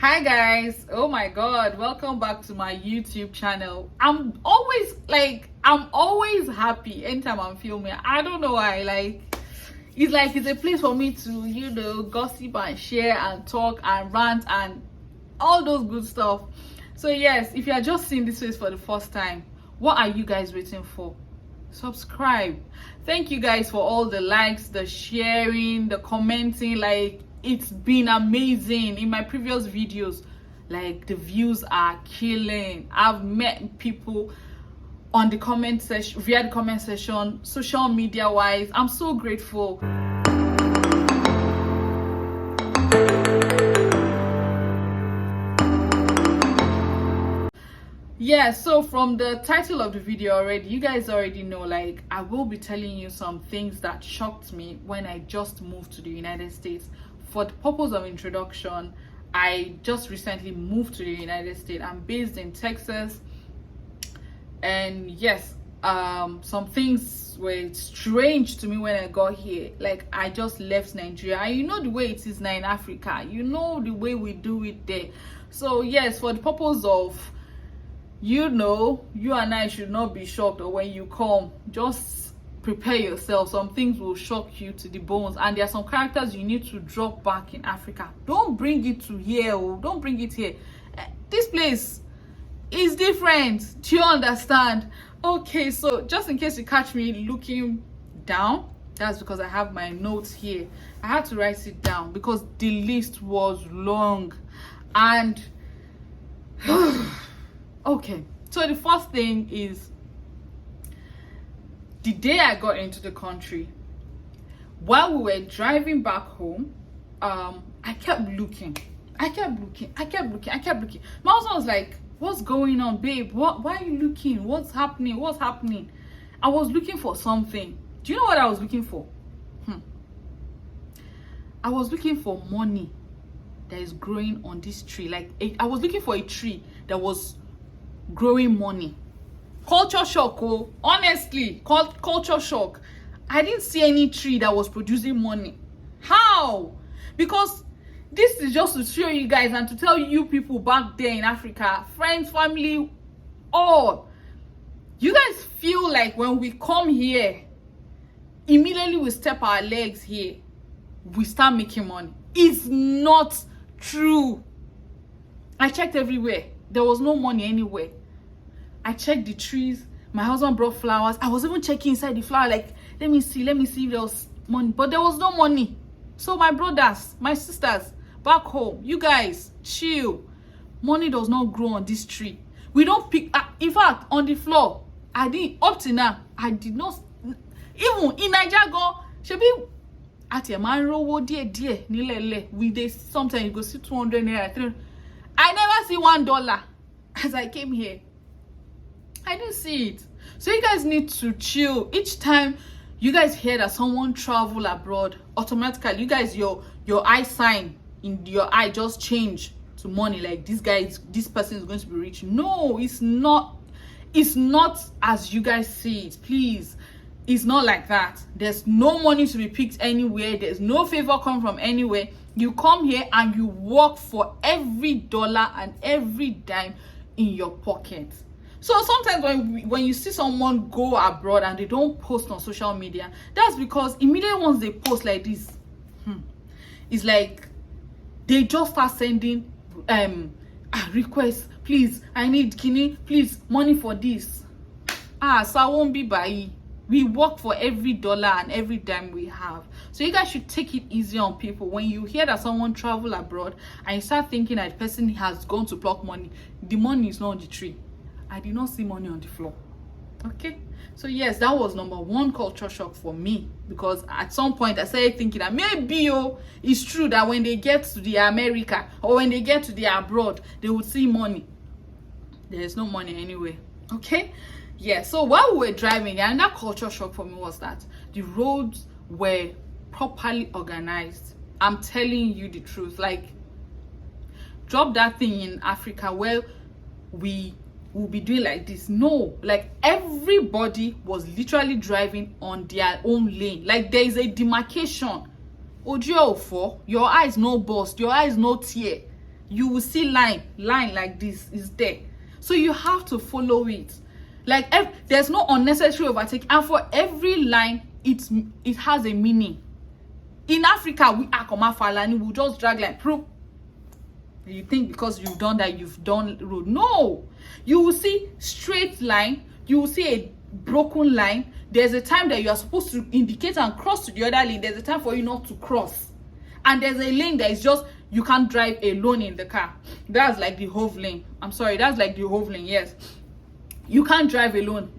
Hi guys, oh my god, welcome back to my YouTube channel. I'm always happy anytime I'm filming. I don't know why. It's a place for me to gossip and share and talk and rant and all those good stuff. So yes, if you are just seeing this face for the first time, what are you guys waiting for? Subscribe. Thank you guys for all the likes, the sharing, the commenting. It's been amazing. In my previous videos, the views are killing. I've met people on the comment section, via the comment section, social media wise. I'm so grateful. Yeah, so from the title of the video already, you guys already know, I will be telling you some things that shocked me when I just moved to the United States. For the purpose of introduction, I just recently moved to the United States. I'm based in Texas, and yes, some things were strange to me when I got here. I just left Nigeria, and you know the way it is now in Africa, you know the way we do it there. So yes, for the purpose of, you and I should not be shocked, or when you come, just prepare yourself. Some things will shock you to the bones, and there are some characters you need to drop back in Africa. Don't bring it to here. Don't bring it here. This place is different. Do you understand? Okay, so just in case you catch me looking down, that's because I have my notes here. I had to write it down because the list was long. And okay, so the first thing is, the day I got into the country, while we were driving back home, I kept looking. My husband was like, "What's going on, babe? Why are you looking? What's happening? I was looking for something. Do you know what I was looking for? I was looking for money that is growing on this tree. I was looking for a tree that was growing money. Culture shock. Oh, honestly, culture shock. I didn't see any tree that was producing money. How? Because this is just to show you guys and to tell you people back there in Africa, friends, family, all, you guys feel like when we come here, immediately we step our legs here, we start making money. It's not true. I checked everywhere. There was no money anywhere. I checked the trees. My husband brought flowers. I was even checking inside the flower, let me see if there was money. But there was no money. So my brothers, my sisters, back home, you guys, chill. Money does not grow on this tree. We don't pick, in fact, on the floor, up to now, I did not, even in Nigeria, shebi, at your man rowo dear, we dey sometimes you go see 200 naira, 300. I never see $1 as I came here. I didn't see it. So you guys need to chill. Each time you guys hear that someone travel abroad, automatically you guys, your eye sign in your eye just change to money. This person is going to be rich. No, it's not as you guys see it. Please, it's not like that. There's no money to be picked anywhere. There's no favor coming from anywhere. You come here and you work for every dollar and every dime in your pocket. So sometimes when you see someone go abroad and they don't post on social media, that's because immediately once they post like this, it's like they just start sending requests. Please, I need kidney. Please, money for this. So I won't be by. We work for every dollar and every dime we have. So you guys should take it easy on people. When you hear that someone travel abroad and you start thinking that the person has gone to pluck money, the money is not on the tree. I did not see money on the floor. Okay, so yes, that was number one culture shock for me, because at some point I started thinking that maybe it's true that when they get to the America or when they get to the abroad, they would see money. There is no money anywhere. Okay, yeah. So while we were driving, and that culture shock for me was that the roads were properly organized. I'm telling you the truth. Drop that thing in Africa where we will be doing like this. No, everybody was literally driving on their own lane. There is a demarcation. Ojo for your eyes no bust, your eyes no tear. you will see line like this is there. So you have to follow it. Like there's no unnecessary overtake, and for every line it has a meaning. In Africa, we are Falani, we just drag like proof. You think because you've done that, you've done road. No, you will see straight line, you will see a broken line. There's a time that you are supposed to indicate and cross to the other lane. There's a time for you not to cross, and there's a lane that is just you can't drive alone in the car. That's like the Hove lane. I'm sorry, that's like the Hove lane. Yes, you can't drive alone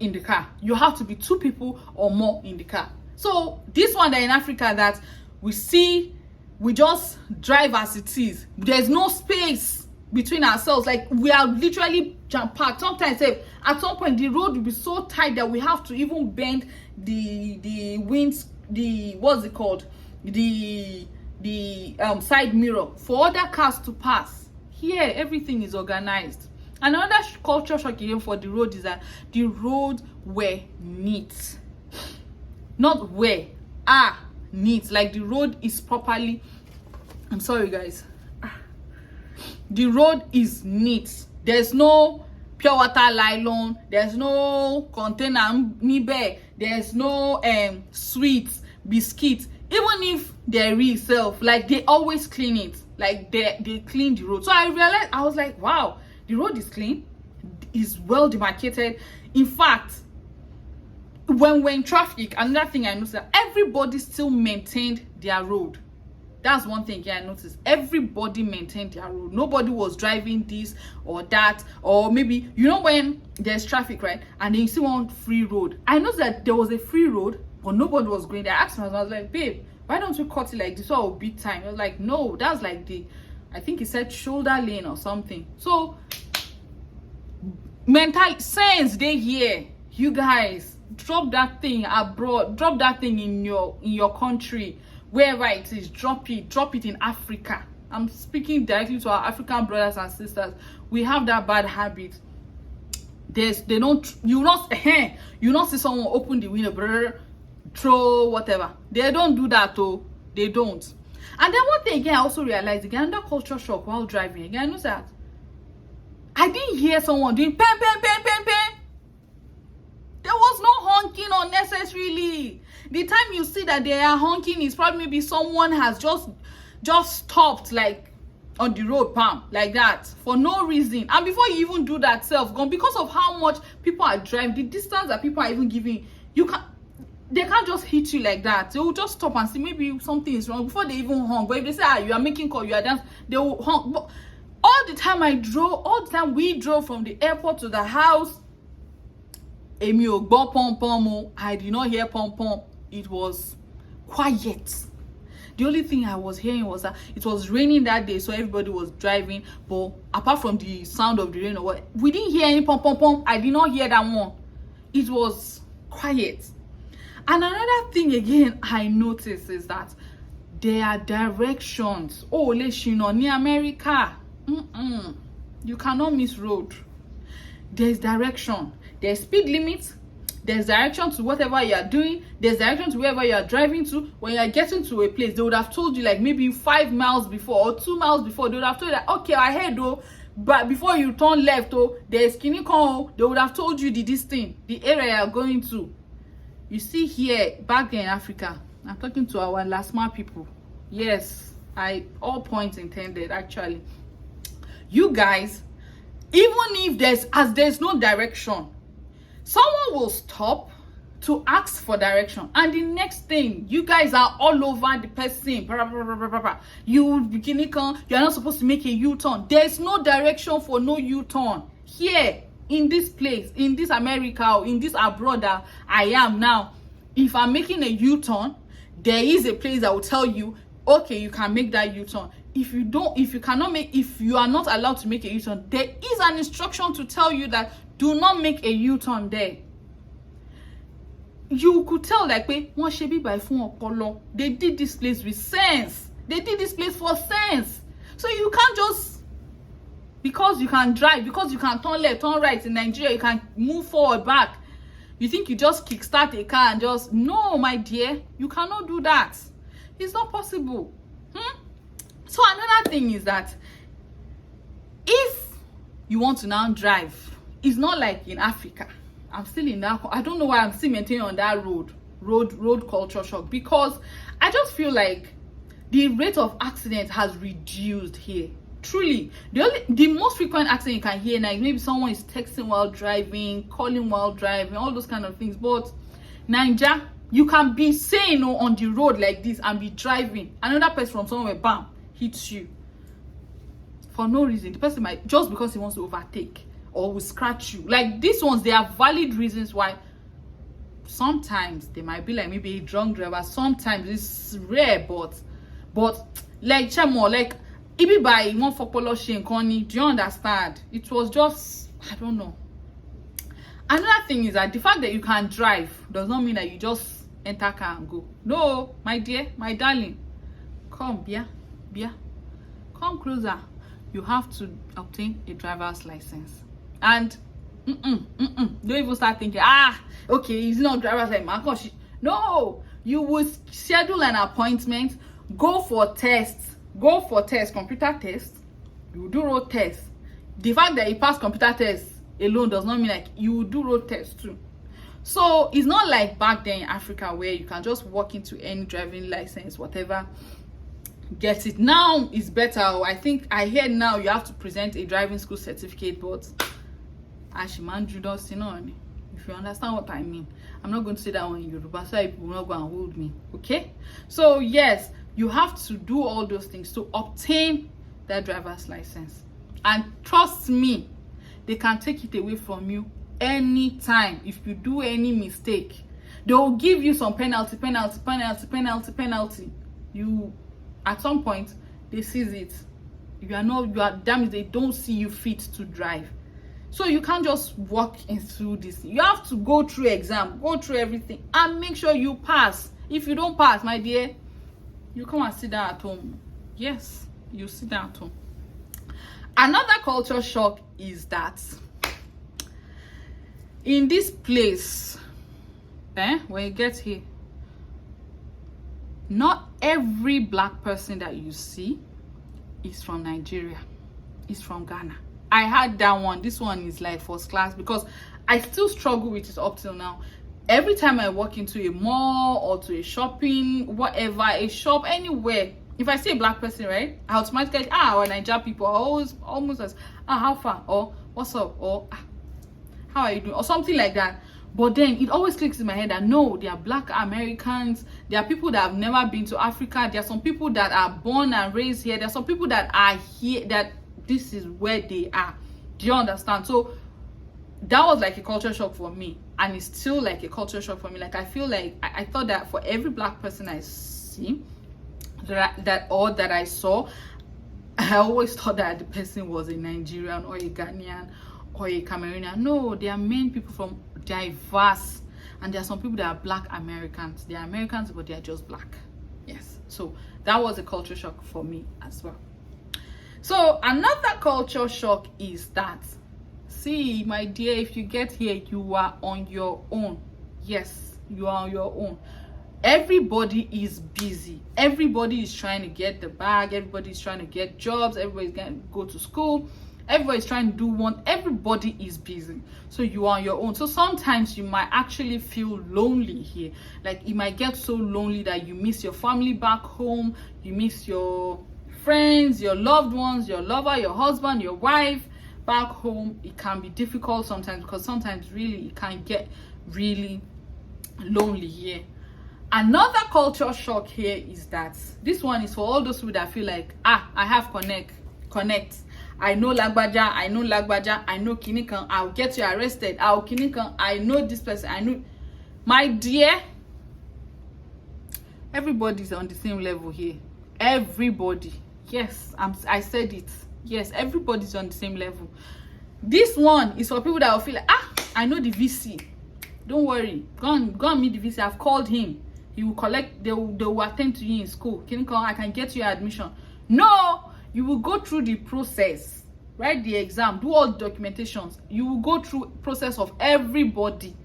in the car. You have to be 2 people or more in the car. So this one that in Africa that we see, we just drive as it is. There's no space between ourselves. Like we are literally jam-packed. Sometimes at some point the road will be so tight that we have to even bend the winds, what's it called, the side mirror for other cars to pass. Here everything is organized. Another culture shock again for the road is that the roads were neat. Not where neat, like the road is properly, I'm sorry guys, the road is neat. There's no pure water nylon, there's no container nibe, there's no sweets, biscuits. Even if there is self, like they always clean it, like they clean the road. So I realized, I was like, wow, the road is clean, is well demarcated. In fact, when we're in traffic, another thing I noticed, that everybody still maintained their road. That's one thing I noticed. Everybody maintained their road. Nobody was driving this or that, or maybe, you know, when there's traffic, right, and then you see one free road. I noticed that there was a free road, but nobody was going there. I asked my husband, I was like, babe, why don't you cut it like this, so I'll beat time? I was like, no, that's like the, I think he said shoulder lane or something. So mental sense they here, you guys. Drop that thing abroad, drop that thing in your country, wherever it is. Drop it in Africa. I'm speaking directly to our African brothers and sisters. We have that bad habit. You not see someone open the window, throw whatever. They don't do that though. They don't. And then one thing again I also realized again, under culture shock while driving again, I noticed that I didn't hear someone doing pen. There was no honking unnecessarily. The time you see that they are honking is probably maybe someone has just stopped like on the road, palm, like that, for no reason. And before you even do that gone, because of how much people are driving, the distance that people are even giving, they can't just hit you like that. They will just stop and see maybe something is wrong before they even honk. But if they say, you are making call, you are dancing, they will honk. But all the time we drove from the airport to the house, I did not hear pom pom. It was quiet. The only thing I was hearing was that it was raining that day, so everybody was driving. But apart from the sound of the rain or what, we didn't hear any pom pom pom. I did not hear that one. It was quiet. And another thing again I noticed is that there are directions. Oh, let's near America. You cannot miss road. There's direction. There's speed limits. There's direction to whatever you are doing. There's direction to wherever you are driving to. When you are getting to a place, they would have told you like maybe 5 miles before or 2 miles before. They would have told you that, okay, ahead though, but before you turn left though, there's skinny corner. They would have told you the area you are going to. You see here, back in Africa, I'm talking to our last mile people. Yes, all points intended actually. You guys, even if there's no direction, someone will stop to ask for direction, and the next thing, you guys are all over the person. You're not supposed to make a U-turn. There's no direction for no U-turn here in this place, in this America, or in this abroad that I am now. If I'm making a U-turn, there is a place that will tell you, okay, you can make that U-turn. If you are not allowed to make a U-turn, there is an instruction to tell you that do not make a U-turn there. You could tell like, they did this place with sense. They did this place for sense. So you can't just, because you can drive, because you can turn left, turn right in Nigeria, you can move forward, back. You think you just kickstart a car and just, no, my dear, you cannot do that. It's not possible. So another thing is that you want to now drive. It's not like in Africa. I'm still in that. I don't know why I'm still maintaining on that road culture shock, because I just feel like the rate of accident has reduced here. Truly, the most frequent accident you can hear now is maybe someone is texting while driving, calling while driving, all those kind of things. But Naija, you can be saying on the road like this and be driving, another person from somewhere, bam, hits you for no reason. The person might, just because he wants to overtake or will scratch you. Like these ones, they are valid reasons why. Sometimes they might be like maybe a drunk driver. Sometimes it's rare, but like chamo, like ibi by one for polo Connie. Do you understand? It was just, I don't know. Another thing is that the fact that you can drive does not mean that you just enter car and go. No, my dear, my darling, come, Bia, come closer. You have to obtain a driver's license. And don't even start thinking, okay, he's not driver's license. No, you will schedule an appointment, go for tests, computer tests. You do road tests. The fact that you pass computer tests alone does not mean like you will do road tests too. So it's not like back then in Africa where you can just walk into any driving license, whatever, get it. Now it's better. I think I heard now you have to present a driving school certificate, but Ashimanju does, if you understand what I mean. I'm not going to say that one in Yoruba, so people will not go and hold me. Okay? So yes, you have to do all those things to obtain that driver's license. And trust me, they can take it away from you anytime if you do any mistake. They will give you some penalty. You, at some point, they seize it. You are damaged. They don't see you fit to drive. So you can't just walk into this. You have to go through exam, go through everything, and make sure you pass. If you don't pass, my dear, you come and sit down at home. Yes, you sit down at home. Another culture shock is that in this place, when you get here, not every black person that you see is from Nigeria, is from Ghana. I had that one. This one is like first class, because I still struggle with it up till now. Every time I walk into a mall or to a shopping, whatever, a shop, anywhere, if I see a black person, right, I automatically, or Nigerian people are almost as, how far, or what's up, or how are you doing, or something like that. But then it always clicks in my head that no, they are black Americans. There are people that have never been to Africa. There are some people that are born and raised here. There are some people that are here, that this is where they are. Do you understand? So that was like a culture shock for me, and it's still like a culture shock for me. Like I feel like I thought that for every black person I see, that I saw, I always thought that the person was a Nigerian or a Ghanaian or a Cameroonian. No, they are main people from diverse, and there are some people that are black Americans. They are Americans, but they are just black. Yes. So that was a culture shock for me as well. So another culture shock is that, see, my dear, if you get here, you are on your own. Yes, you are on your own. Everybody is busy. Everybody is trying to get the bag. Everybody is trying to get jobs. Everybody's going to go to school. Everybody's trying to do one. Everybody is busy. So you are on your own. So sometimes you might actually feel lonely here. Like you might get so lonely that you miss your family back home. You miss your friends, your loved ones, your lover, your husband, your wife back home. It can be difficult sometimes, because sometimes really it can get really lonely here. Another culture shock here is that this one is for all those people that feel like, I have connect. I know Lagbaja, I know Kinikan, I'll get you arrested. Kinikan, I know this person, I know. My dear, everybody's on the same level here. Everybody. Yes, I said it. Yes, everybody's on the same level. This one is for people that will feel like, I know the VC. Don't worry. Go and meet the VC. I've called him. He will collect, they will attend to you in school. I can get you admission. No, you will go through the process. Write the exam, do all the documentations. You will go through process of everybody.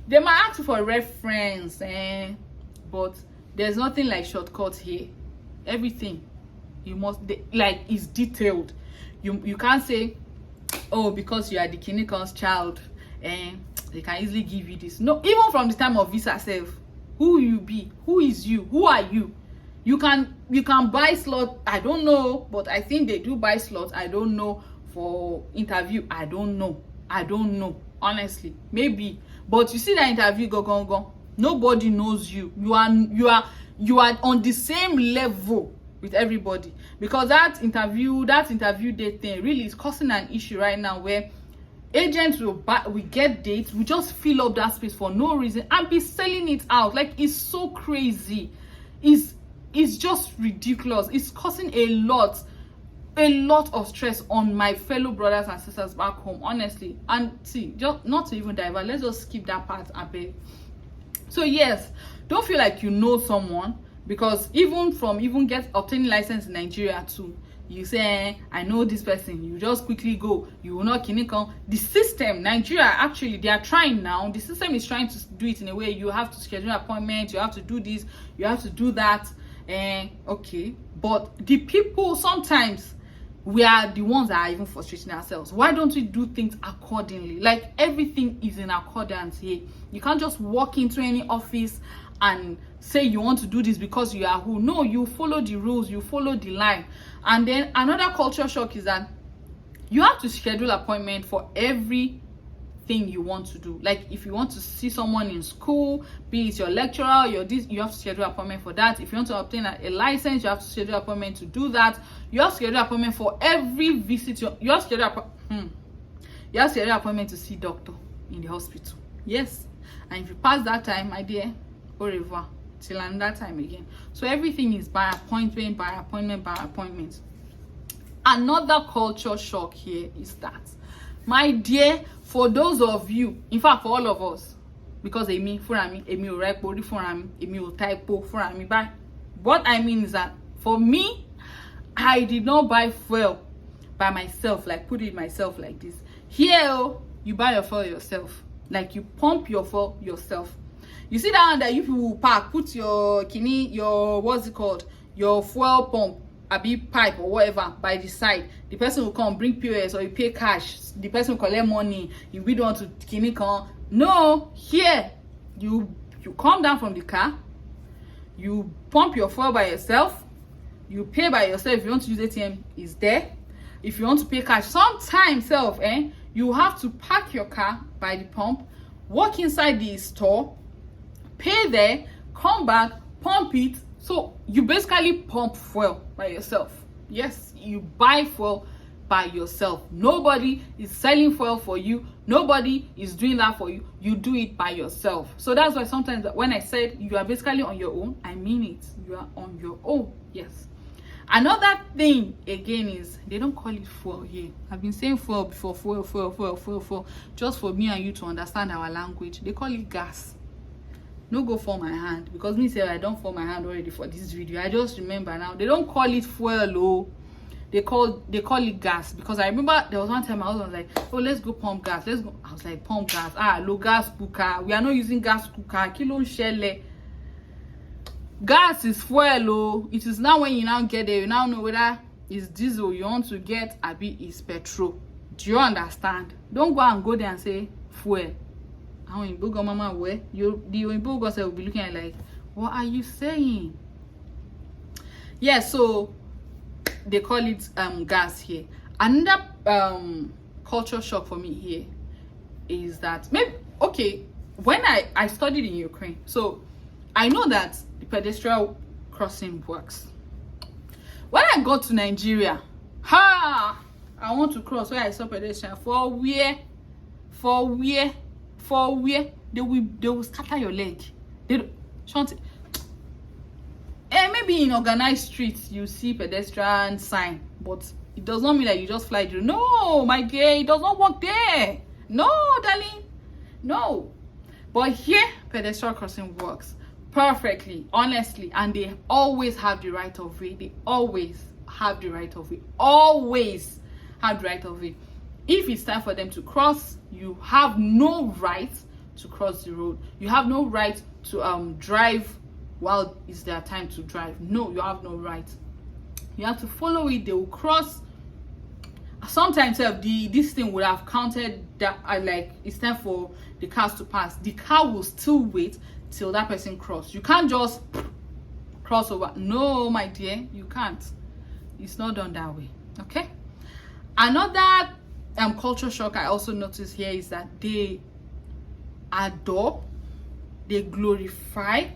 They might ask you for a reference, but there's nothing like shortcuts here. Everything you must like is detailed. You can't say oh, because you are the Kinikon's child, they can easily give you this. No, even from the time of visa self, who you be, who is you, who are you? You can buy slot. I don't know, but I think they do buy slots. I don't know, for interview. I don't know honestly, maybe. But you see that interview, go, nobody knows you. You are on the same level with everybody, because that interview date thing really is causing an issue right now, where agents will get dates, we just fill up that space for no reason and be selling it out. Like, it's so crazy. It's just ridiculous. It's causing a lot of stress on my fellow brothers and sisters back home, honestly. And see, just not to even divert, let's just skip that part a bit. So yes, don't feel like you know someone, because even obtaining license in Nigeria too, you say, I know this person, you just quickly go, you will not Kinikon. The system, Nigeria, actually, they are trying now. The system is trying to do it in a way you have to schedule an appointment, you have to do this, you have to do that. Okay, but the people, sometimes we are the ones that are even frustrating ourselves. Why don't we do things accordingly? Like, everything is in accordance here. You can't just walk into any office and say you want to do this because you are who. No, you follow the rules, you follow the line. And then another culture shock is that you have to schedule appointment for everything you want to do. Like, if you want to see someone in school, be it your lecturer, you have to schedule appointment for that. If you want to obtain a license, you have to schedule appointment to do that. You have to schedule appointment for every visit. You have to schedule appointment to see doctor in the hospital. Yes, and if you pass that time, my dear, au revoir till another time again. So everything is by appointment. Another culture shock here is that, my dear, for those of you, in fact, for all of us, because emi o write body fúnra mi, emi o typo fúnra mi buy. What I mean is that, for me, I did not buy fuel by myself, like put it myself like this. Here, you buy your fuel yourself. Like, you pump your fuel yourself. You see that one that if you park, put your what's it called, your fuel pump, a big pipe or whatever by the side. The person will come bring POS, or you pay cash. The person will collect money. You be the one to Kinikon. No, here you come down from the car, you pump your fuel by yourself, you pay by yourself. If you want to use ATM, is there. If you want to pay cash, sometimes you have to park your car by the pump, walk inside the store, pay there, come back, pump it. So you basically pump fuel by yourself. Yes, you buy fuel by yourself. Nobody is selling fuel for you. Nobody is doing that for you. You do it by yourself. So that's why sometimes when I said you are basically on your own, I mean it. You are on your own. Yes. Another thing again is they don't call it fuel here. I've been saying fuel before, fuel, just for me and you to understand our language. They call it gas. No go for my hand, because me say I don't for my hand already for this video. I just remember now. They don't call it fuel, oh. They call it gas, because I remember there was one time I was like, oh, let's go pump gas. Let's go. I was like, pump gas. Low gas cooker. We are not using gas cooker. Kilo shelle. Gas is fuel, oh. It is now when you now get there, you now know whether it's diesel you want to get, abi is petrol. Do you understand? Don't go there and say fuel. The Oyinbo girls will be looking at like, what are you saying? Yeah, so they call it gas here. Another culture shock for me here is that when I studied in Ukraine, so I know that the pedestrian crossing works. When I got to Nigeria, I want to cross where I saw pedestrian for where they will scatter your leg. Maybe in organized streets you see pedestrian sign, but it does not mean that you just fly through. No, my dear, it does not work there. No, darling, no. But here, pedestrian crossing works perfectly, honestly, and they always have the right of way. They always have the right of way. Always have the right of way. If it's time for them to cross, you have no right to cross the road. You have no right to drive while it's their time to drive. No, you have no right. You have to follow it. They will cross, sometimes this thing would have counted that like it's time for the cars to pass. The car will still wait till that person cross. You can't just cross over. No, my dear, you can't. It's not done that way. Okay. Another culture shock I also noticed here is that they adore, they glorify,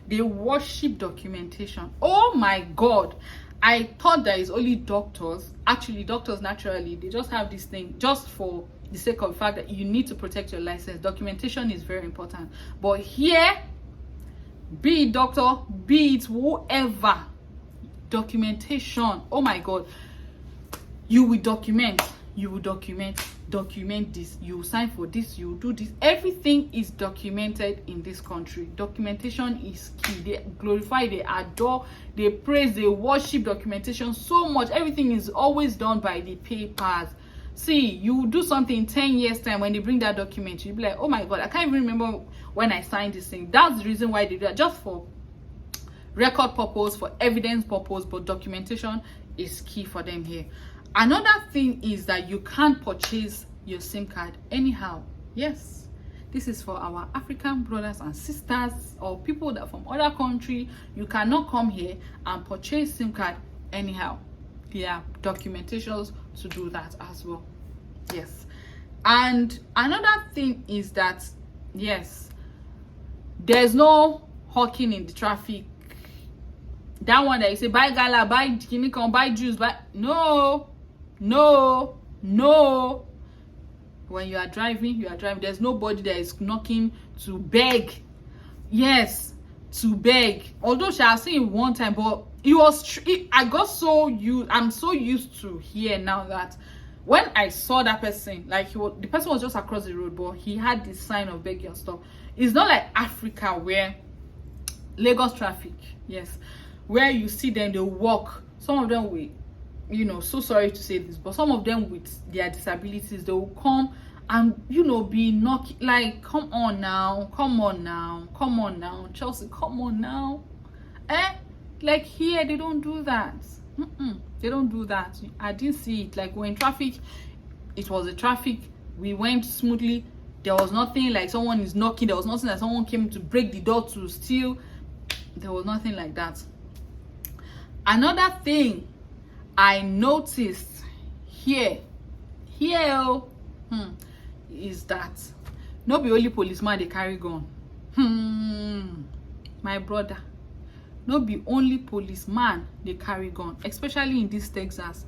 they worship documentation. Oh my God. I thought that it's only doctors. Actually, doctors naturally, they just have this thing just for the sake of the fact that you need to protect your license. Documentation is very important. But here, be it doctor, be it whoever, documentation. Oh my God. You will document this, you will sign for this, you will do this. Everything is documented in this country. Documentation is key. They glorify, they adore, they praise, they worship documentation so much. Everything is always done by the papers. See, you will do something in 10 years time, when they bring that document, you'll be like, oh my God, I can't even remember when I signed this thing. That's the reason why they do that, just for record purpose, for evidence purpose. But documentation is key for them here. Another thing is that you can't purchase your SIM card anyhow. Yes, this is for our African brothers and sisters or people that from other country. You cannot come here and purchase SIM card anyhow. There are documentations to do that as well. Yes. And another thing is that, yes, there's no hawking in the traffic. That one that you say, buy gala, buy kinikon, buy juice, buy... No. When you are driving, there's nobody that is knocking to beg. Yes, to beg. Although I've seen it one time, but it was I'm so used to here now that when I saw that person, like the person was just across the road, but he had this sign of begging and stuff. It's not like Africa, where Lagos traffic, yes, where you see them, they walk. Some of them will, so sorry to say this, but some of them with their disabilities, they will come and be knocking, like, come on now, Chelsea, come on now. Like here, they don't do that. They don't do that. I didn't see it. Like when traffic, it was a traffic, we went smoothly. There was nothing like someone is knocking. There was nothing that someone came to break the door to steal. There was nothing like that. Another thing I noticed here is that no be only policeman they carry gun. My brother, no be only policeman they carry gun, especially in this Texas.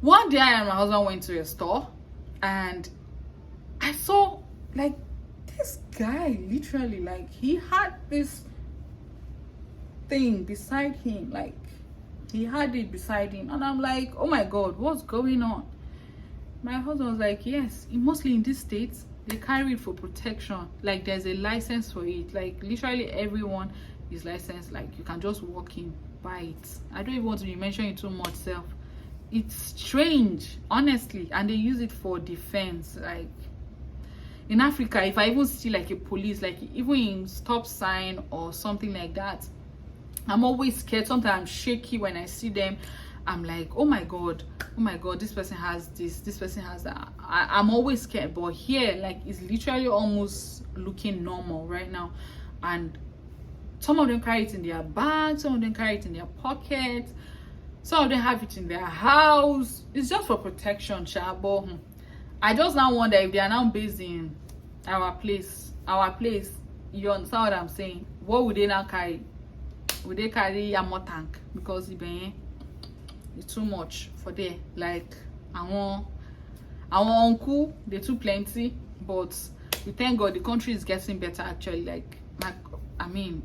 One day I and my husband went to a store and I saw like this guy, literally, like he had this thing beside him, like he had it beside him, and I'm like, oh my God, what's going on? My husband was like, yes, mostly in these states they carry it for protection, like there's a license for it, like literally everyone is licensed, like you can just walk in, buy it. I don't even want to be mentioning it too much self. It's strange, honestly, and they use it for defense. Like in Africa, if I even see like a police, like even in stop sign or something like that, I'm always scared. Sometimes I'm shaky when I see them. I'm like, oh my god, this person has this person has that. I'm always scared. But here, like, it's literally almost looking normal right now. And some of them carry it in their bags, some of them carry it in their pockets, some of them have it in their house. It's just for protection, but I just now wonder if they are now based in our place, you understand what I'm saying? What would they now carry? Would they carry a more tank? Because it's too much for them. Like our uncle, they too plenty, but we thank God the country is getting better actually. Like I mean,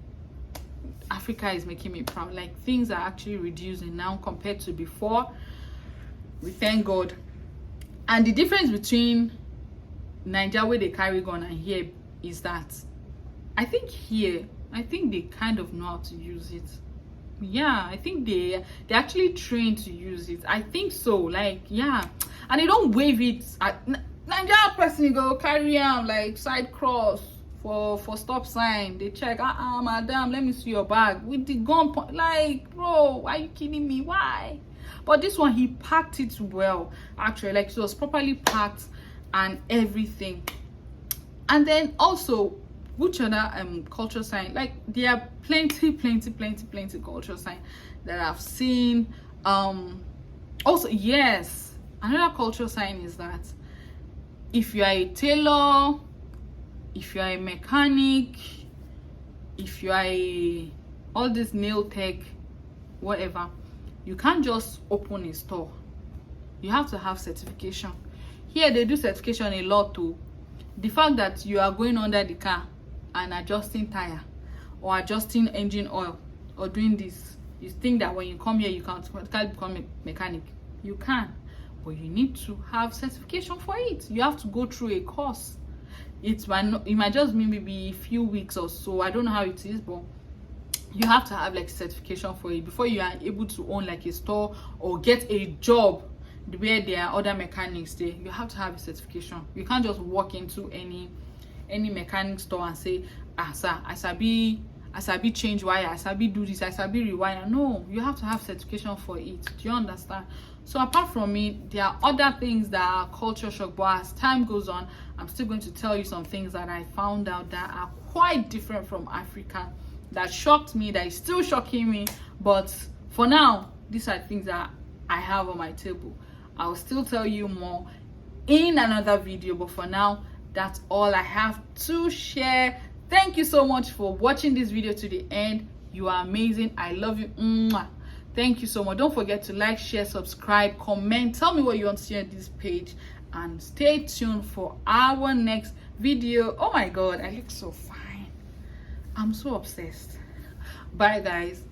Africa is making me proud. Like things are actually reducing now compared to before. We thank God. And the difference between Nigeria, where they carry gun, and here is that I think they kind of know how to use it. Yeah, I think they actually trained to use it. I think so. Like, yeah, and they don't wave it at Nigeria person. Go carry on like side cross for stop sign. They check. Madam, let me see your bag with the gun. Like, bro, why are you kidding me? Why? But this one, he packed it well, actually. Like, it was properly packed and everything. And then also, which other culture sign? Like, there are plenty culture sign that I've seen. Also, yes, another culture sign is that if you are a tailor, if you are a mechanic, if you are all this nail tech, whatever, you can't just open a store. You have to have certification. Here they do certification a lot too. The fact that you are going under the car and adjusting tire or adjusting engine oil or doing this, you think that when you come here you can't become a mechanic. You can, but you need to have certification for it. You have to go through a course. It might just be maybe a few weeks or so. I don't know how it is, but you have to have like certification for it before you are able to own like a store or get a job where there are other mechanics there. You have to have a certification. You can't just walk into any mechanic store and say, sir, I sabi change wire, I sabi do this, I sabi rewire. No, you have to have certification for it. Do you understand? So apart from it, there are other things that are culture shock, but as time goes on, I'm still going to tell you some things that I found out that are quite different from Africa, that shocked me, that is still shocking me. But for now, these are things that I have on my table. I'll still tell you more in another video, but for now, that's all I have to share. Thank you so much for watching this video to the end. You are amazing. I love you. Mwah. Thank you so much. Don't forget to like, share, subscribe, comment. Tell me what you want to see on this page, and stay tuned for our next video. Oh my god, I look so fine. I'm so obsessed. Bye guys.